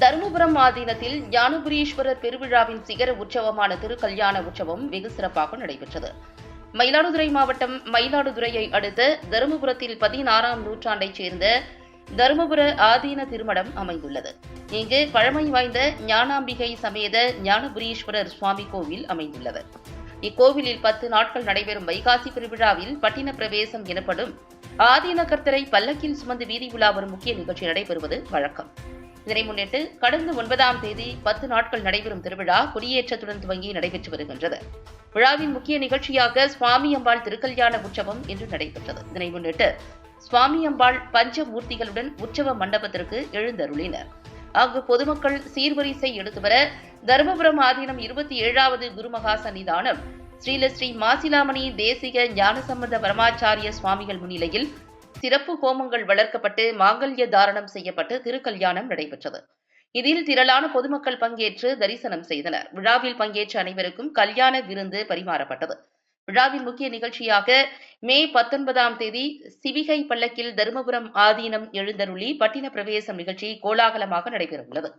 தருமபுரம் ஆதீனத்தில் ஞானபுரீஸ்வரர் பெருவிழாவின் சிகர உற்சவமான திருக்கல்யாண உற்சவம் வெகு சிறப்பாக நடைபெற்றது. மயிலாடுதுறை மாவட்டம் மயிலாடுதுறையை அடுத்த தருமபுரத்தில் 16ஆம் நூற்றாண்டைச் சேர்ந்த தருமபுர ஆதீன திருமடம் அமைந்துள்ளது. இங்கு பழமை வாய்ந்த ஞானாம்பிகை சமேத ஞானபுரீஸ்வரர் சுவாமி கோவில் அமைந்துள்ளது. இக்கோவிலில் 10 நாட்கள் நடைபெறும் வைகாசி பெருவிழாவில் பட்டின பிரவேசம் எனப்படும் ஆதீன கர்த்தரை பல்லக்கில் சுமந்து வீதி உலா வரும் முக்கிய நிகழ்ச்சி நடைபெறுவது வழக்கம். இதனை முன்னிட்டு கடந்த 9ஆம் தேதி 10 நாட்கள் நடைபெறும் திருவிழா கொடியேற்றத்துடன் துவங்கி நடைபெற்று வருகின்றது. விழாவின் முக்கிய நிகழ்ச்சியாக சுவாமி அம்பாள் திருக்கல்யாண உற்சவம் இன்று நடைபெற்றது. இதனை முன்னிட்டு சுவாமி அம்பாள் பஞ்சமூர்த்திகளுடன் உற்சவ மண்டபத்திற்கு எழுந்தருளினர். அங்கு பொதுமக்கள் சீர்வரிசை எடுத்து வர தருமபுரம் ஆதீனம் 27வது குருமகா சன்னிதானம் ஸ்ரீ மாசிலாமணி தேசிக ஞானசம்பந்த பரமாச்சாரிய சுவாமிகள் முன்னிலையில் சிறப்பு ஹோமங்கள் வளர்க்கப்பட்டு மாங்கல்ய தாரணம் செய்யப்பட்டு திருக்கல்யாணம் நடைபெற்றது. இதில் திரளான பொதுமக்கள் பங்கேற்று தரிசனம் செய்தனர். விழாவில் பங்கேற்ற அனைவருக்கும் கல்யாண விருந்து பரிமாறப்பட்டது. விழாவின் முக்கிய நிகழ்ச்சியாக மே 19ஆம் தேதி சிவிகை பல்லக்கில் தருமபுரம் ஆதீனம் எழுந்தருளி பட்டின பிரவேசம் நிகழ்ச்சி கோலாகலமாக நடைபெறவுள்ளது.